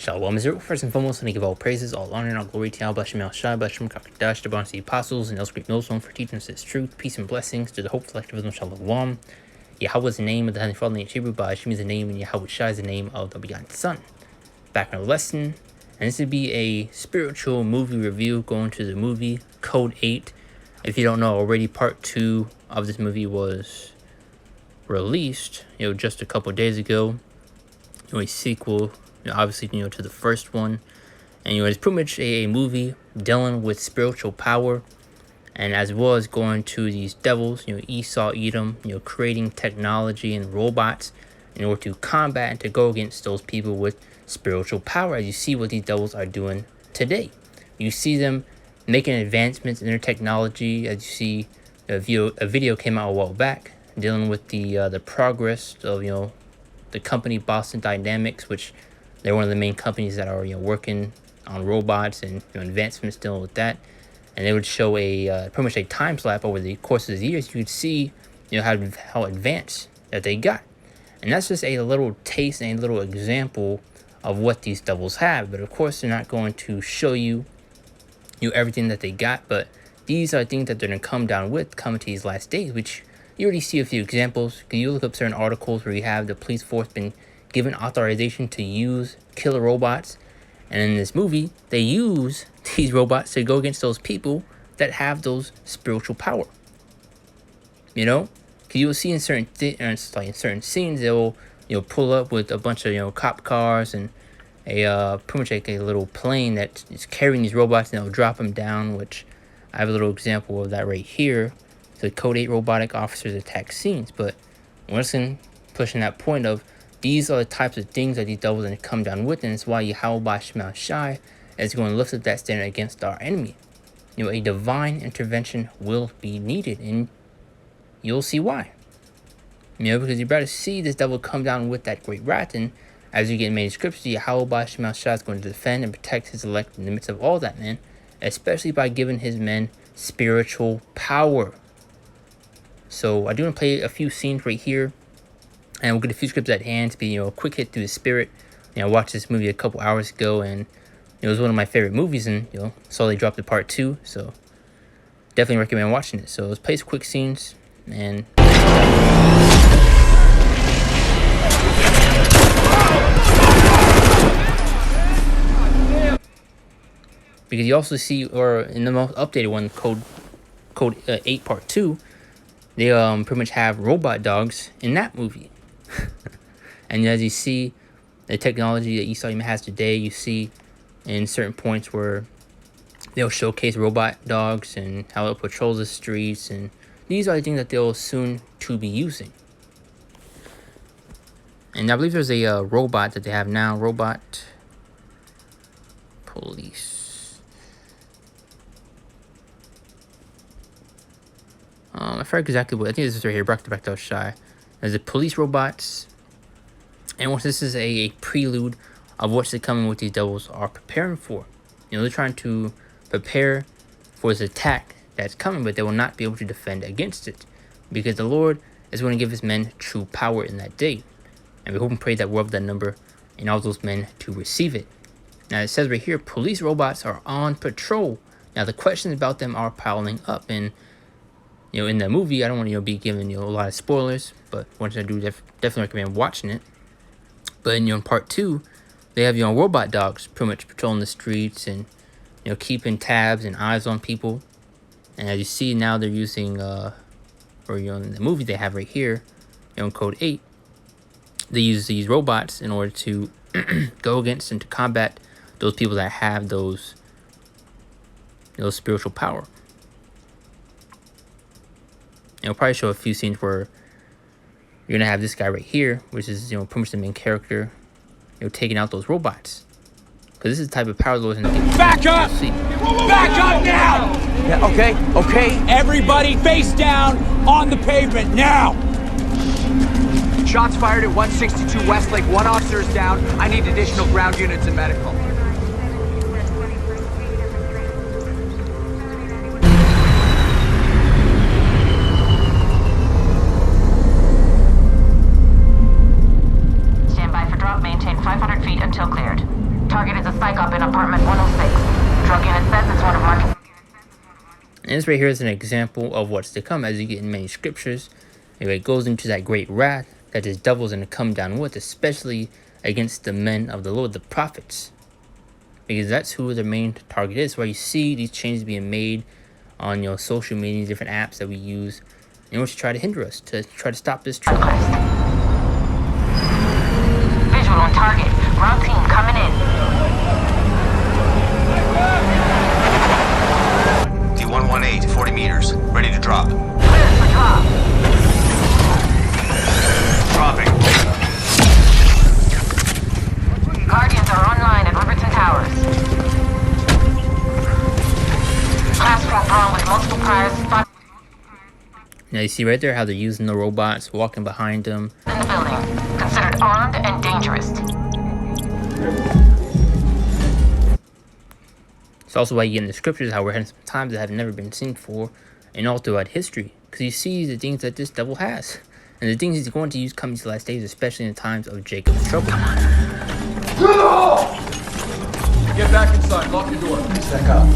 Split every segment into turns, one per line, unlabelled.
Shalom Israel. First and foremost, I give all praises, all honor, and all glory to Yahweh Shem El Shai, Bashem Kakadash, the bonus of the apostles, and El Script Millstone for teaching us His truth, peace, and blessings to the hopeful collectivism Shalom. Yahweh's the name of the Heavenly Father in Hebrew, by Hashem is the name, and Yahweh Shai is the name of the begotten Son. Back in the lesson, and this would be a spiritual movie review going to the movie Code 8. If you don't know already, part 2 of this movie was released, just a couple days ago. A sequel, obviously, to the first one. And, it's pretty much a movie dealing with spiritual power. And as well as going to these devils, Esau, Edom, creating technology and robots in order to combat and to go against those people with spiritual power. As you see what these devils are doing today. You see them making advancements in their technology. As you see, a video came out a while back dealing with the progress of, the company Boston Dynamics, which they're one of the main companies that are working on robots and advancements dealing with that. And they would show a pretty much a time slap over the course of the years. You could see how advanced that they got, and that's just a little taste and a little example of what these devils have. But of course, they're not going to show you everything that they got. But these are things that they're going to come down with coming to these last days, which you already see a few examples. Can you look up certain articles where you have the police force been given authorization to use killer robots, and in this movie they use these robots to go against those people that have those spiritual power. Because you will see in certain in certain scenes they'll pull up with a bunch of cop cars and a pretty much like a little plane that is carrying these robots, and they'll drop them down. Which I have a little example of that right here. The Code 8 robotic officers attack scenes. But once again, pushing that point of these are the types of things that these devils are going to come down with, and it's why Yahweh Shem El Shai is going to lift up that standard against our enemy. A divine intervention will be needed, and you'll see why. Because you're about to see this devil come down with that great wrath, and as you get in many scriptures, Yahweh Shem El Shai is going to defend and protect his elect in the midst of all that, man, especially by giving his men spiritual power. So I do want to play a few scenes right here, and we'll get a few scripts at hand to be a quick hit through the spirit. I watched this movie a couple hours ago, and it was one of my favorite movies, and saw they dropped the part 2, so definitely recommend watching it. So let's play some quick scenes, and because you also see, or in the most updated one, Code 8 Part 2, they pretty much have robot dogs in that movie. And as you see, the technology that Esau has today, you see in certain points where they'll showcase robot dogs and how it patrols the streets, and these are the things that they'll soon to be using. And I believe there's a robot that they have now, robot police. I forget exactly what. I think this is right here. Back to Shy. There's the police robots, and once this is a prelude of what's coming, what these devils are preparing for. They're trying to prepare for this attack that's coming, but they will not be able to defend against it, because the Lord is going to give His men true power in that day, and we hope and pray that we're of that number and all those men to receive it. Now it says right here, police robots are on patrol. Now the questions about them are piling up, and in the movie, I don't want to be giving a lot of spoilers, but once I do, definitely recommend watching it. But in part 2, they have robot dogs pretty much patrolling the streets and keeping tabs and eyes on people. And as you see now, they're using in the movie they have right here, in Code 8, they use these robots in order to go against and to combat those people that have those spiritual power. I'll probably show a few scenes where you're gonna have this guy right here, which is pretty much the main character, taking out those robots, because this is the type of power those.
Back up! Back up now!
Yeah, okay.
Everybody face down on the pavement now!
Shots fired at 162 Westlake. One officer is down. I need additional ground units and medical.
Stand by for drop. Maintain 500 feet until cleared. Target is a psych up in apartment 106. Drug unit says it's one of Marcus.
And this right here is an example of what's to come as you get in many scriptures. Anyway, it goes into that great wrath that this devil is going to come down with, especially against the men of the Lord, the prophets. Because that's who the main target is. Where you see these changes being made on social media, different apps that we use in order to try to hinder us, to try to stop this trend.
Visual on target. Ground team coming in.
D118, 40 meters. Ready to drop.
Clear for drop.
Dropping.
Guardians are online at Riverton Towers. Classroom brawl with multiple priors spot
Now you see right there how they're using the robots, walking behind them.
in the building. Considered armed and dangerous.
It's also why you get in the scriptures how we're having some times that have never been seen before and all throughout history. Because you see the things that this devil has. And the things he's going to use coming to the last days, especially in the times of Jacob's trouble.
Through the hole! Get back inside. Lock your door.
Stack up.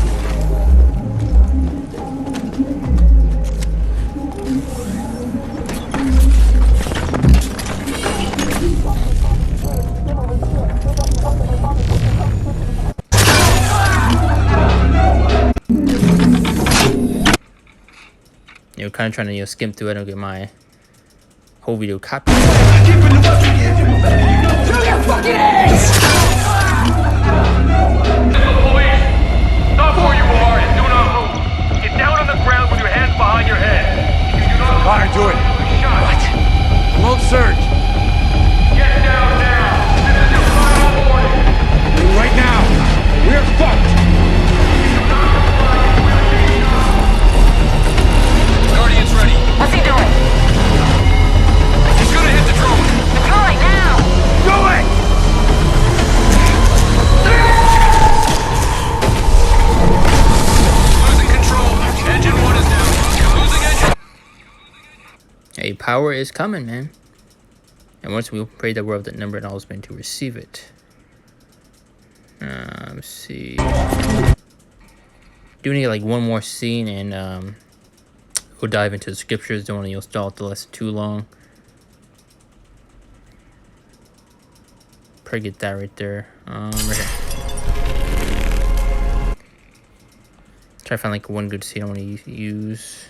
Kind of trying to skim through it and get my whole video copied.
Show your fucking hands!
Police! Stop where you are and do not move. Get down on the ground with your hands behind your head. If you do not
Connor, do it.
shot.
What? Won't surge.
Get down now. This is your final warning.
Right now. We're fucked.
Guardian's ready.
What's he doing?
He's gonna hit the drone.
Deploy now!
Do it!
Losing control. Engine 1 is down. Losing engine.
Hey, power is coming, man. And once we pray that we're of that number and always been to receive it. Let's see. Do need like one more scene and we'll dive into the scriptures. Don't want to stall the lesson too long. Probably get that right there. Right here. Try to find like one good scene I want to use.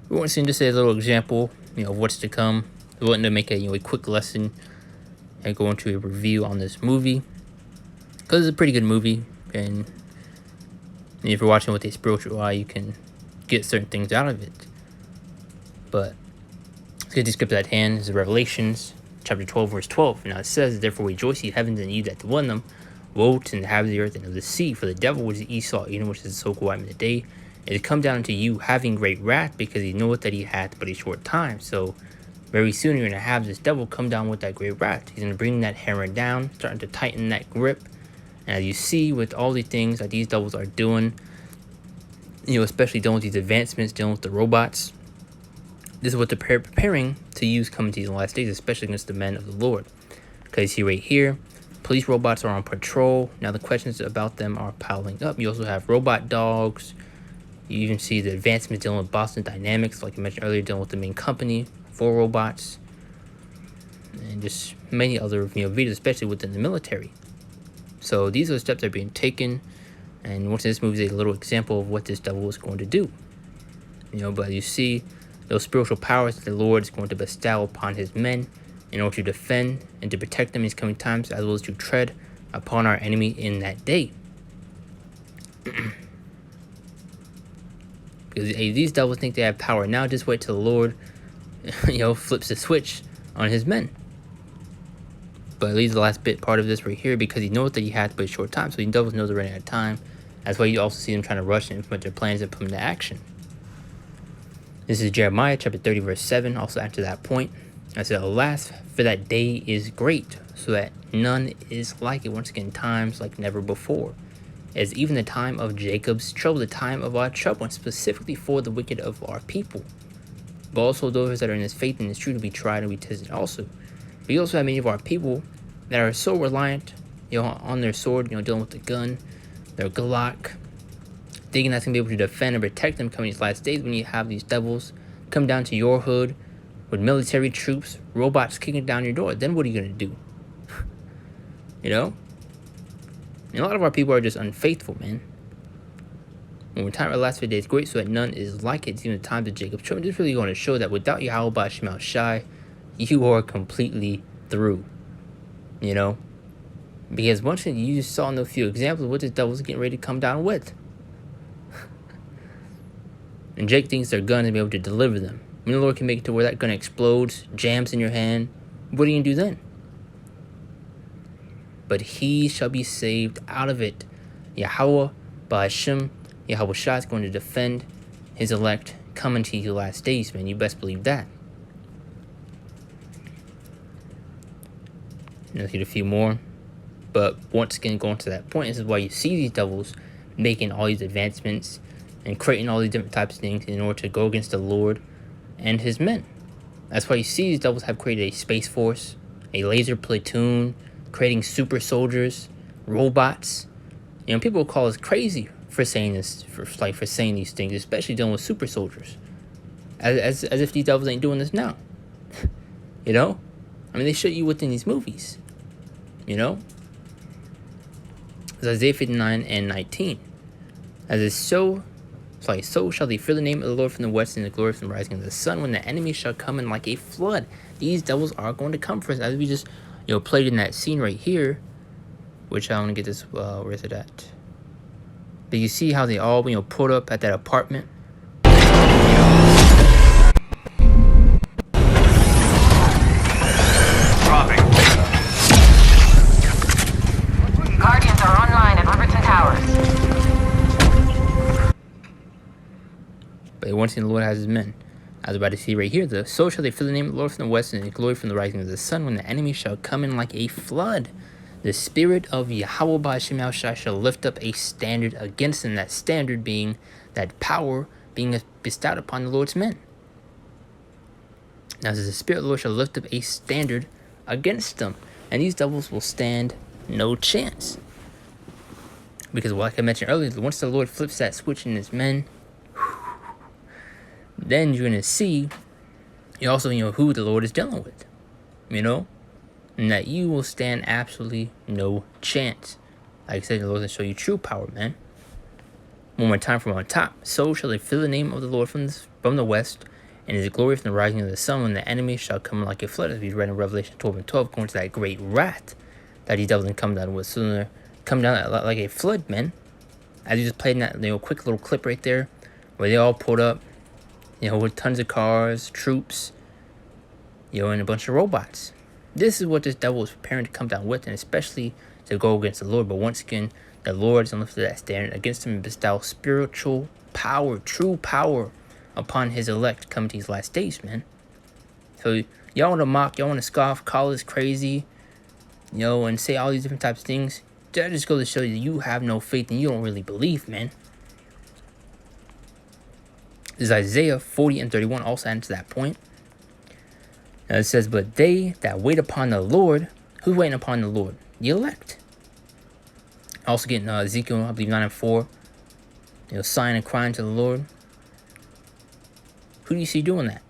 We want to see just a little example, of what's to come. We wanted to make a quick lesson and go into a review on this movie because it's a pretty good movie, and if you're watching with a spiritual eye, you can get certain things out of it. But let's get the scripture at hand. This is Revelations chapter 12, verse 12. Now it says, "Therefore rejoice, ye heavens, and ye that dwell in them. Woe to the inhabitants of the earth and of the sea, for the devil which is Esau, Edom, which is the so-called white man of the day, is come down unto you, having great wrath, because he knoweth that he hath but a short time." So very soon you're going to have this devil come down with that great wrath. He's going to bring that hammer down, starting to tighten that grip. And as you see with all the things that these devils are doing, especially dealing with these advancements, dealing with the robots, this is what they're preparing to use coming to these last days, especially against the men of the Lord. Because you see right here, police robots are on patrol. Now the questions about them are piling up. You also have robot dogs. You even see the advancements dealing with Boston Dynamics, like I mentioned earlier, dealing with the main company for robots. And just many other videos, especially within the military. So these are the steps that are being taken. And once this movie is a little example of what this devil is going to do. But you see those spiritual powers that the Lord is going to bestow upon his men in order to defend and to protect them in these coming times, as well as to tread upon our enemy in that day. Because these devils think they have power now. Just wait till the Lord, flips the switch on his men. But it leaves the last part of this right here, because he knows that he has but a short time. So the devils know they're running out of time. That's why you also see them trying to rush and implement their plans and put them into action. This is Jeremiah chapter 30 verse 7. Also after that point, I said, alas, for that day is great, so that none is like it. Once again, times like never before. As even the time of Jacob's trouble, the time of our trouble, and specifically for the wicked of our people. But also those that are in his faith and his truth to be tried and be tested also. We also have many of our people that are so reliant, on their sword, dealing with the gun, their Glock, thinking that's going to be able to defend and protect them coming these last days when you have these devils come down to your hood with military troops, robots kicking down your door. Then what are you going to do? And a lot of our people are just unfaithful, man. When time of the last 50 days great, so that none is like it. It's even the times of Jacob's trouble. This really going to show that without Yahweh Ba'Shem El Shai, you are completely through. Because once again, you just saw in a few examples of what this devil's getting ready to come down with. And Jake thinks their gun is be able to deliver them. When the Lord can make it to where that gun explodes, jams in your hand, what are you going to do then? But he shall be saved out of it. Yahweh Ba'Shem, Yahweh Shai is going to defend his elect coming to you last days, man. You best believe that. Let's get a few more. But once again, going to that point, this is why you see these devils making all these advancements and creating all these different types of things in order to go against the Lord and his men. That's why you see these devils have created a space force, a laser platoon, creating super soldiers, robots. People will call us crazy for saying this, for saying these things, especially dealing with super soldiers, as if these devils ain't doing this now. They show you within these movies. It's Isaiah 59 and 19. So shall they fear the name of the Lord from the west and the glory from the rising of the sun, when the enemy shall come in like a flood. These devils are going to come for us, as we just played in that scene right here, which I want to get this. Where is it at? But you see how they all pulled up at that apartment.
Dropping.
Guardians are online at Riverton Towers.
But once again, the Lord has his men. I was about to see right here, so shall they fear the name of the Lord from the west and the glory from the rising of the sun, when the enemy shall come in like a flood. The spirit of Yahweh Ba'Shem El Shai shall lift up a standard against them, that standard being that power being bestowed upon the Lord's men. Now, the spirit of the Lord shall lift up a standard against them, and these devils will stand no chance. Because like I mentioned earlier, once the Lord flips that switch in his men, then you're going to see, who the Lord is dealing with, and that you will stand absolutely no chance. Like I said, the Lord will show you true power, man. One more time from on top. So shall they fear the name of the Lord from the west, and his glory from the rising of the sun, when the enemy shall come like a flood, as we read in Revelation 12 and 12, going to that great wrath that he devils come down with. So they're come down like a flood, man. As you just played in that quick little clip right there, where they all pulled up, with tons of cars, troops, and a bunch of robots. This is what this devil is preparing to come down with, and especially to go against the Lord. But once again, the Lord is going to lift that standard against him and bestow spiritual power, true power, upon his elect coming to these last days, man. So y'all want to mock, y'all want to scoff, call us crazy, and say all these different types of things. That just goes to show you that you have no faith and you don't really believe, man. This is Isaiah 40 and 31 also adds to that point. Now it says, but they that wait upon the Lord, who's waiting upon the Lord? The elect. Also getting Ezekiel, I believe 9 and 4, sighing and crying to the Lord. Who do you see doing that?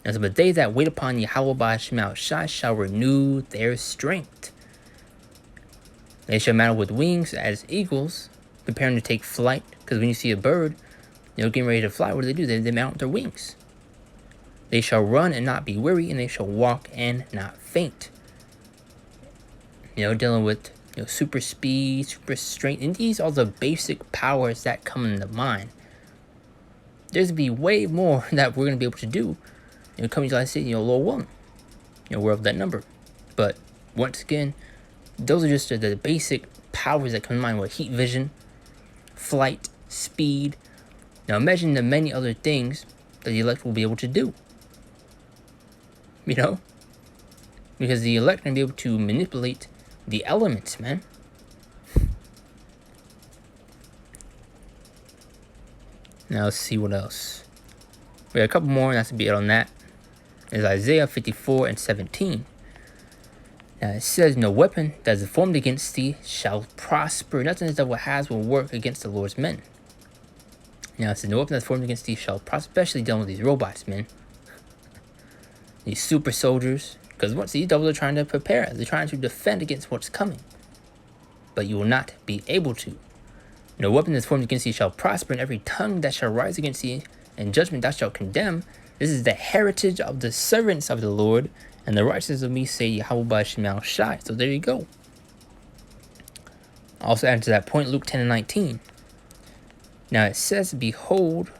Now, so, but they that wait upon Yahweh Ba'Shem El Shai shall renew their strength. They shall mount with wings as eagles, preparing to take flight. Because when you see a bird, getting ready to fly, what do? They mount their wings. They shall run and not be weary, and they shall walk and not faint. Dealing with super speed, super strength, and these are the basic powers that come into mind. There's gonna be way more that we're gonna be able to do. Coming to United States, Lord willing. We're of that number. But once again, those are just the basic powers that come to mind with heat vision, flight, speed. Now imagine the many other things that the elect will be able to do. You know? Because the elect can be able to manipulate the elements, man. Now let's see what else. We got a couple more, and that's to be it on that. Is Isaiah 54 and 17. Now it says, no weapon that is formed against thee shall prosper. Nothing the devil has will work against the Lord's men. Now it says, no weapon that's formed against thee shall prosper, especially dealing with these robots, man. These super soldiers. Because once these devils are trying to prepare, they're trying to defend against what's coming. But you will not be able to. No weapon that's formed against thee shall prosper, and every tongue that shall rise against thee in judgment thou shalt condemn. This is the heritage of the servants of the Lord, and the righteousness of me, say Yahweh Ba'Shem Al Shai. So there you go. Also adding to that point, Luke 10 and 19. Now it says, behold,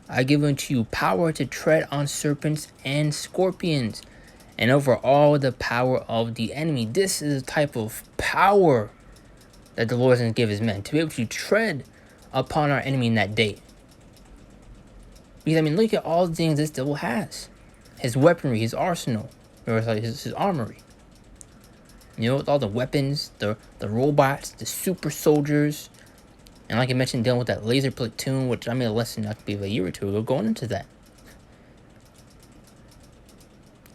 I give unto you power to tread on serpents and scorpions, and over all the power of the enemy. This is a type of power that the Lord is going to give his men, to be able to tread upon our enemy in that day. Because, I mean, look at all the things this devil has. His weaponry, his arsenal, or his armory. You know, with all the weapons, the robots, the super soldiers. And like I mentioned, dealing with that laser platoon, which I made a lesson not to be a year or two ago, going into that.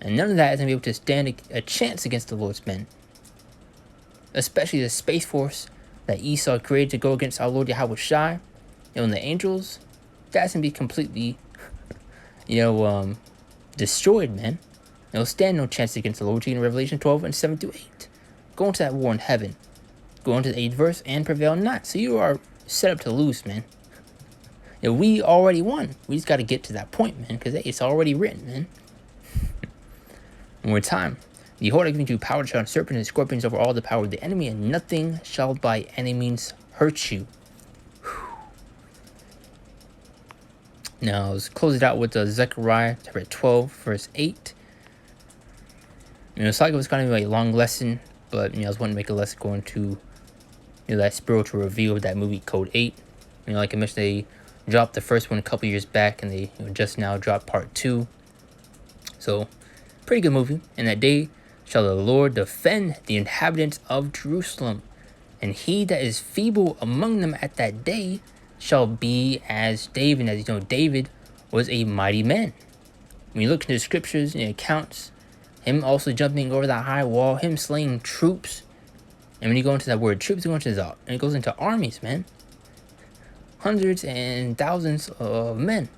And none of that is going to be able to stand a chance against the Lord's men. Especially the Space Force that Esau created to go against our Lord Yahweh Shai. And the angels, that's going to be completely, destroyed, man. They'll stand no chance against the Lord in Revelation 12 and 7 through 8. Go into that war in heaven. Go into the 8th verse and prevail not. So you are set up to lose, man. We already won. We just got to get to that point, man, because it's already written, man. One more time. Behold, I give you power to tread on serpents and scorpions over all the power of the enemy, and nothing shall by any means hurt you. Whew. Now, let's close it out with Zechariah chapter 12, verse 8. It's like it was kind of a long lesson, but, I was wanting to make a lesson going to, that spiritual reveal of that movie, Code 8. Like I mentioned, they dropped the first one a couple years back, and they just now dropped part 2. So, pretty good movie. In that day shall the Lord defend the inhabitants of Jerusalem, and he that is feeble among them at that day shall be as David. As you know, David was a mighty man. When you look into the scriptures and accounts, him also jumping over that high wall, him slaying troops. And when you go into that word troops, you go into and it goes into armies, man. Hundreds and thousands of men.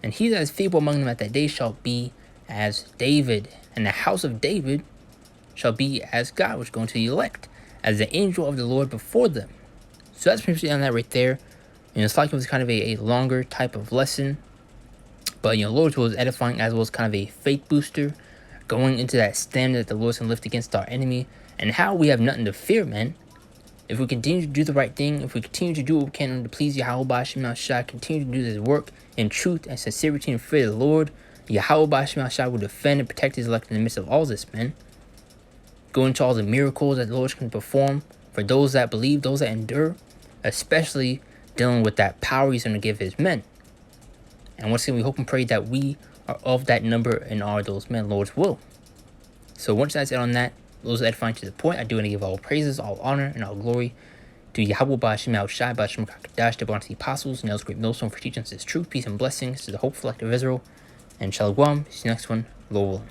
And he that is feeble among them at that day shall be as David, and the house of David shall be as God, which is going to the elect, as the angel of the Lord before them. So that's pretty much on that right there. It's like it was kind of a longer type of lesson. But, Lord's was edifying, as well as kind of a faith booster, going into that stand that the Lord's going to lift against our enemy, and how we have nothing to fear, man. If we continue to do the right thing, if we continue to do what we can to please Yahweh Ba'Shem Al Shai, continue to do this work in truth and sincerity and fear of the Lord, Yahweh Ba'Shem Al Shai will defend and protect his elect in the midst of all this, man. Go into all the miracles that the Lord can perform for those that believe, those that endure, especially dealing with that power he's going to give his men. And once again, we hope and pray that we are of that number and are those men, Lord's will. So once that's it on that, those edifying to the point, I do want to give all praises, all honor, and all glory to Yahweh Ba'Shem Al Shai, Ba'Shem Kakadash, the Barnes Apostles, and those great millstone for teaching us his truth, peace, and blessings to the hopeful elect of Israel. And Shalom, see you next one, Lord willing.